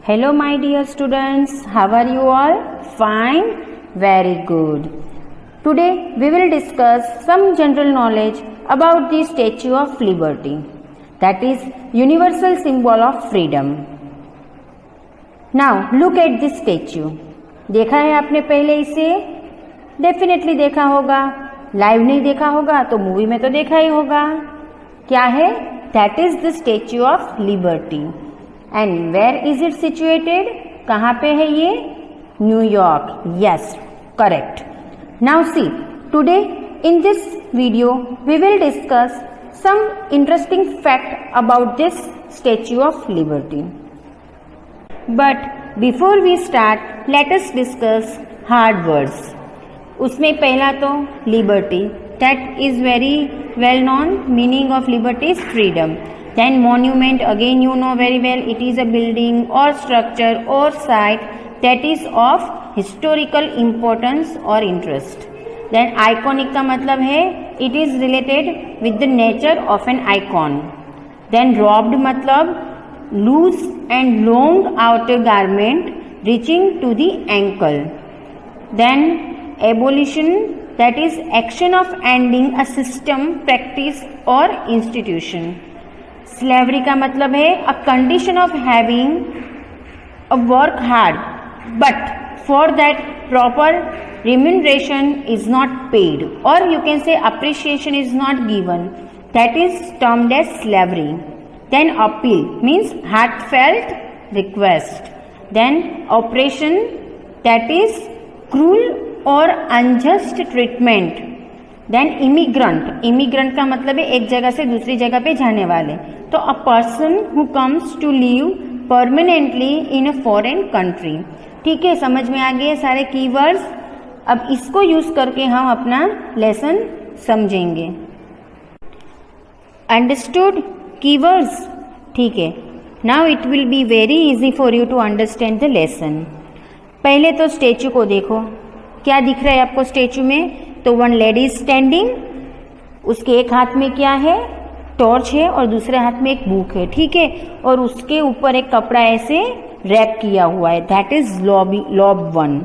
Hello my dear students, how are you all? Fine? Very good. Today we will discuss some general knowledge about the Statue of Liberty, that is universal symbol of freedom. Now look at this statue. देखा है आपने पहले इसे? Definitely देखा होगा. Live नहीं देखा होगा तो मूवी में तो देखा ही होगा. क्या है? That is the Statue of Liberty. And where is it situated? कहाँ पे है ये? New York. Yes, correct. Now see, today in this video we will discuss some interesting fact about this Statue of Liberty. But before we start, let us discuss hard words. उसमें पहला तो liberty, that is very well known. Meaning of liberty is freedom. Then monument, again you know very well, it is a building or structure or site that is of historical importance or interest. Then iconic का मतलब है it is related with the nature of an icon. Then robed मतलब loose and long outer garment reaching to the ankle. Then abolition, that is action of ending a system, practice or institution. Slavery का मतलब है a condition of having a work hard but for that proper remuneration is not paid, or you can say appreciation is not given, that is termed as slavery. Then appeal means heartfelt request. Then oppression, that is cruel or unjust treatment. Then immigrant का मतलब है एक जगह से दूसरी जगह पे जाने वाले. तो a person who comes to live permanently in a foreign country. ठीक है, समझ में आ गए सारे कीवर्ड्स. अब इसको यूज करके हम अपना लेसन समझेंगे. Understood keywords? ठीक है. Now it will be very easy for you to understand the lesson. पहले तो स्टेचू को देखो. क्या दिख रहा है आपको स्टेचू में? तो वन लेडी स्टैंडिंग, उसके एक हाथ में क्या है? टॉर्च है और दूसरे हाथ में एक बुक है. ठीक है, और उसके ऊपर एक कपड़ा ऐसे रैप किया हुआ है, दैट इज लॉब वन.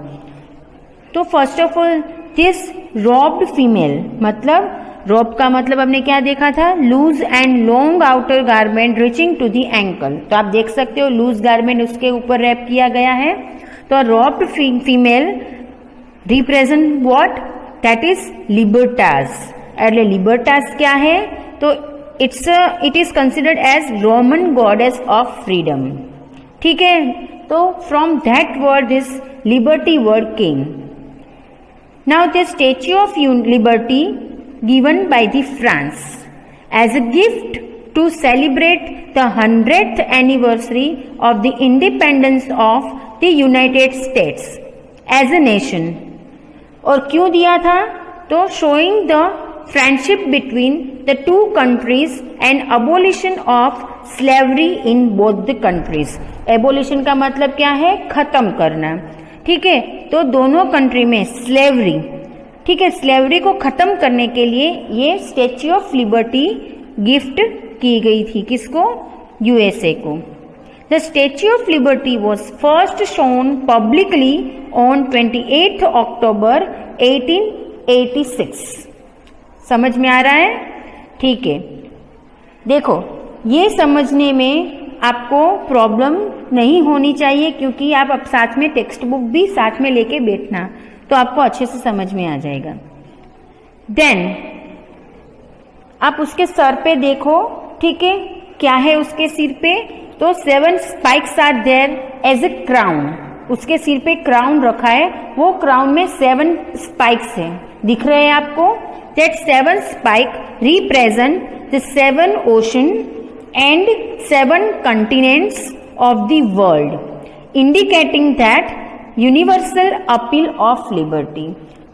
तो first of all this robed female, मतलब रॉब का मतलब हमने क्या देखा था? Loose and long outer garment reaching to the ankle. तो आप देख सकते हो लूज गारमेंट उसके ऊपर रैप किया गया है. तो robed female represent what? That is Libertas. And Libertas क्या है? तो it is considered as Roman goddess of freedom. ठीक है, तो from that word this liberty word came. Now the Statue of Liberty given by the France as a gift to celebrate the 100th anniversary of the independence of the United States as a nation. और क्यों दिया था? तो showing the friendship between the two countries and abolition of slavery in both the countries. Abolition का मतलब क्या है? खत्म करना. ठीक है, तो दोनों कंट्री में स्लेवरी, ठीक है, स्लेवरी को खत्म करने के लिए ये स्टेच्यू ऑफ लिबर्टी गिफ्ट की गई थी. किसको? यूएसए को. The Statue of liberty was first shown publicly on 28 अक्टूबर 1886. समझ में आ रहा है? ठीक है, देखो ये समझने में आपको प्रॉब्लम नहीं होनी चाहिए क्योंकि आप अब साथ में टेक्स्ट बुक भी साथ में लेके बैठना, तो आपको अच्छे से समझ में आ जाएगा. देन आप उसके सर पे देखो. ठीक है, क्या है उसके सिर पे? तो 7 spikes are there as a crown. उसके सिर पे क्राउन रखा है, वो क्राउन में 7 स्पाइक्स है. दिख रहे हैं आपको? That 7 spike represent the 7 ocean and 7 continents of the world, indicating that universal appeal of liberty.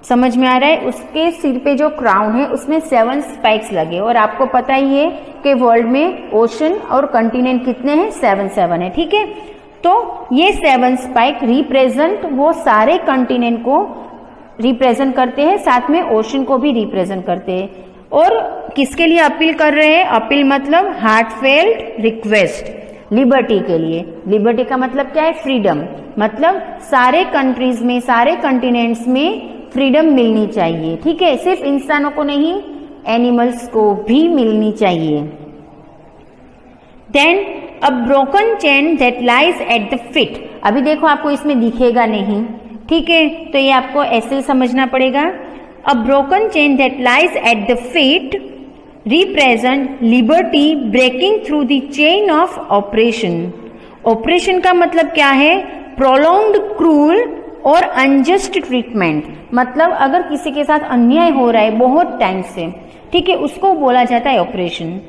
समझ में आ रहा है? उसके सिर पे जो क्राउन है उसमें 7 स्पाइक्स लगे, और आपको पता ही है कि वर्ल्ड में ओशन और कंटिनेंट कितने हैं? 7 है. ठीक है, तो ये 7 स्पाइक रिप्रेजेंट वो सारे कंटिनेंट को रिप्रेजेंट करते हैं, साथ में ओशन को भी रिप्रेजेंट करते हैं. और किसके लिए अपील कर रहे हैं? अपील मतलब हार्टफेल्ट रिक्वेस्ट. लिबर्टी के लिए। लिबर्टी का मतलब क्या है? फ्रीडम। मतलब सारे कंट्रीज में, सारे कॉन्टिनेंट्स में फ्रीडम मिलनी चाहिए। ठीक है, सिर्फ इंसानों को नहीं, एनिमल्स को भी मिलनी चाहिए। Then a broken chain that lies at the feet. अभी देखो आपको इसमें दिखेगा नहीं, ठीक है, तो ये आपको ऐसे ही समझना पड़ेगा। A broken chain that lies at the feet represent liberty breaking through the chain of operation. Operation का मतलब क्या है? प्रोलॉन्ग्ड क्रूल और अनजस्ट ट्रीटमेंट। मतलब अगर किसी के साथ अन्याय हो रहा है बहुत टाइम से, ठीक है, उसको बोला जाता है ऑपरेशन।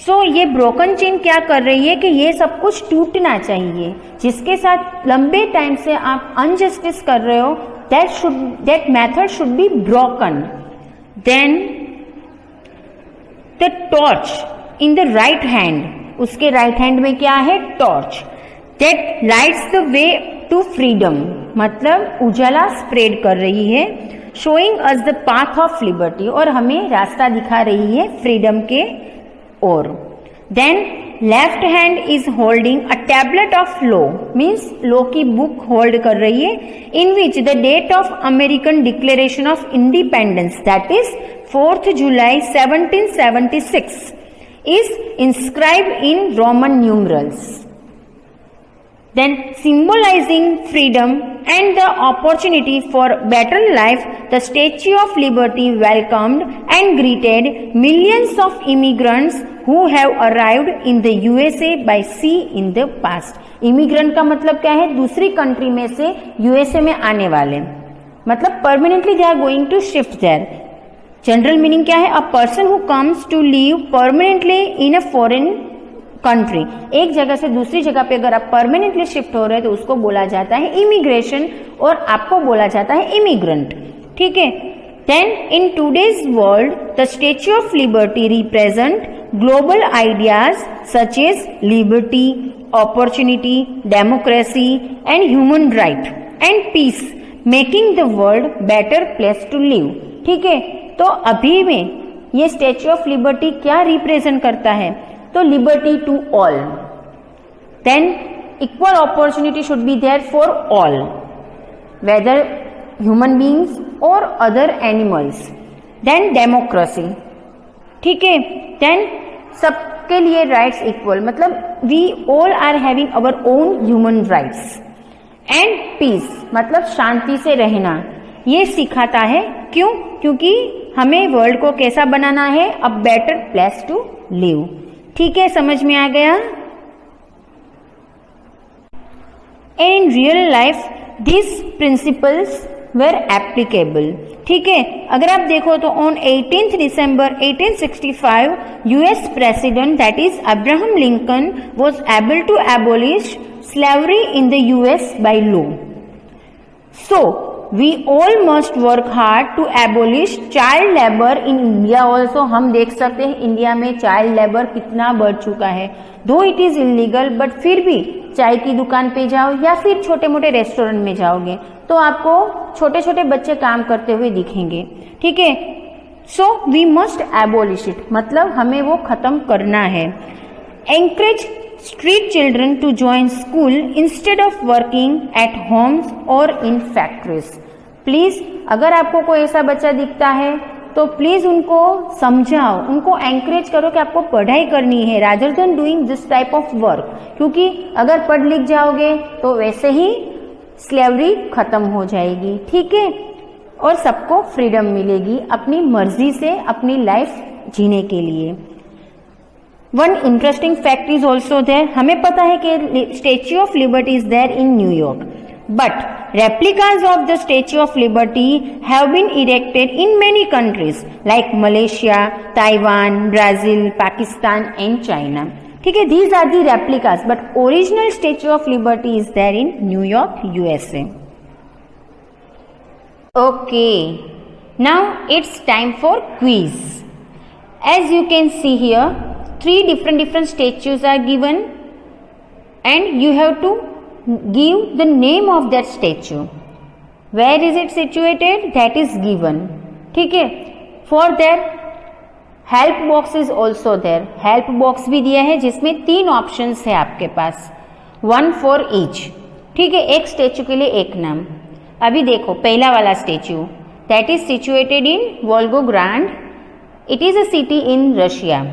सो ये ब्रोकन चेन क्या कर रही है कि ये सब कुछ टूटना चाहिए। जिसके साथ लंबे टाइम से आप अनजस्टिस कर रहे हो, that method should be broken. Then the torch in the right hand, उसके राइट हैंड में क्या है? Torch. That lights the way to freedom, मतलब उजाला स्प्रेड कर रही है। Showing us the path of liberty, और हमें रास्ता दिखा रही है फ्रीडम के ओर। Then left hand is holding a tablet of law, means law की बुक होल्ड कर रही है, in which the date of American Declaration of Independence, that is 4th July 1776, is inscribed in Roman numerals. Then symbolizing freedom and the opportunity for better life, the Statue of Liberty welcomed and greeted millions of immigrants who have arrived in the USA by sea in the past. Immigrant का मतलब क्या है? दूसरी country में से USA में आने वाले, मतलब permanently they are going to shift there. General meaning क्या है? A person who comes to live permanently in a foreign country. एक जगह से दूसरी जगह पे अगर आप परमानेंटली शिफ्ट हो रहे हैं तो उसको बोला जाता है इमिग्रेशन, और आपको बोला जाता है इमिग्रेंट। ठीक है। Then in today's world the Statue of Liberty represent global ideas such as liberty, opportunity, democracy and human right and peace, making the world better place to live. ठीक है, तो अभी में ये स्टैच्यू ऑफ लिबर्टी क्या represent करता है? तो liberty to all, then equal opportunity should be there for all, whether human beings और अदर एनिमल्स। देन डेमोक्रेसी, ठीक है, देन सबके लिए राइट्स इक्वल, मतलब we all are having our own human rights. And peace, मतलब शांति से रहना, ये सिखाता है। क्यों? क्योंकि हमें वर्ल्ड को कैसा बनाना है? A better place to live. ठीक है, समझ में आ गया? And in real life this principles were applicable. ठीक है, अगर आप देखो तो on 18 December 1865 US president that is Abraham Lincoln was able to abolish slavery in the US by law. So we all must work hard to abolish child labor in India also। हम देख सकते हैं India में child labour कितना बढ़ चुका है। दो इट इज इलीगल, बट फिर भी चाय की दुकान पे जाओ या फिर छोटे मोटे रेस्टोरेंट में जाओगे तो आपको छोटे छोटे बच्चे काम करते हुए दिखेंगे। ठीक है, so we must abolish it, मतलब हमें वो खत्म करना है। Encourage street children to join school instead of working at homes or in factories। Please अगर आपको कोई ऐसा बच्चा दिखता है तो प्लीज उनको समझाओ, उनको एनकरेज करो कि आपको पढ़ाई करनी है rather than doing this type of work, क्योंकि अगर पढ़ लिख जाओगे तो वैसे ही स्लेवरी खत्म हो जाएगी। ठीक है, और सबको फ्रीडम मिलेगी अपनी मर्जी से अपनी लाइफ जीने के लिए। One interesting fact is also there. हमें पता है कि Statue of Liberty is there in New York, but replicas of the Statue of Liberty have been erected in many countries like Malaysia, Taiwan, Brazil, Pakistan and China। ठीक है, these are the replicas, but original Statue of Liberty is there in New York, USA। Okay, now it's time for quiz। As you can see here, 3 different statues are given and you have to give the name of that statue. Where is it situated? That is given. ठीक है, for that help box is also there, help box भी दिया है जिसमें 3 options है आपके पास, 1 for each. ठीक है, एक स्टेचू के लिए एक नाम। अभी देखो पहला वाला statue, that is situated in Volgograd, it is a city in Russia,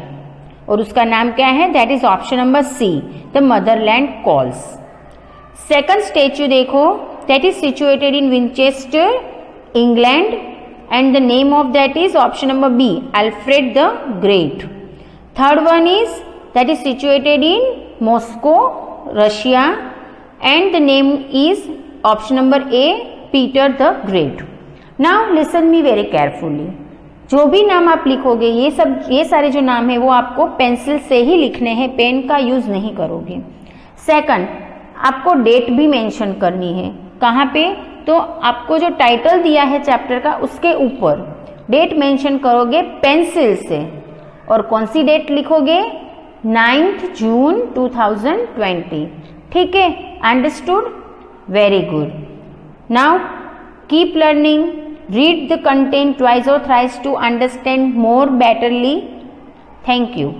और उसका नाम क्या है, that is option number C, the Motherland Calls. Second statue देखो, that is situated in Winchester England, and the name of that is option number B, Alfred the Great. Third one is that is situated in Moscow, Russia, and the name is option number A, Peter the Great. Now listen me very carefully. जो भी नाम आप लिखोगे ये सारे जो नाम है वो आपको पेंसिल से ही लिखने हैं, पेन का यूज नहीं करोगे। सेकंड, आपको डेट भी मेंशन करनी है। कहाँ पे, तो आपको जो टाइटल दिया है चैप्टर का उसके ऊपर डेट मेंशन करोगे पेंसिल से, और कौन सी डेट लिखोगे, 9 जून 2020। ठीक है, understood, very good. Now keep learning, read the content twice और thrice to understand more betterly. Thank you.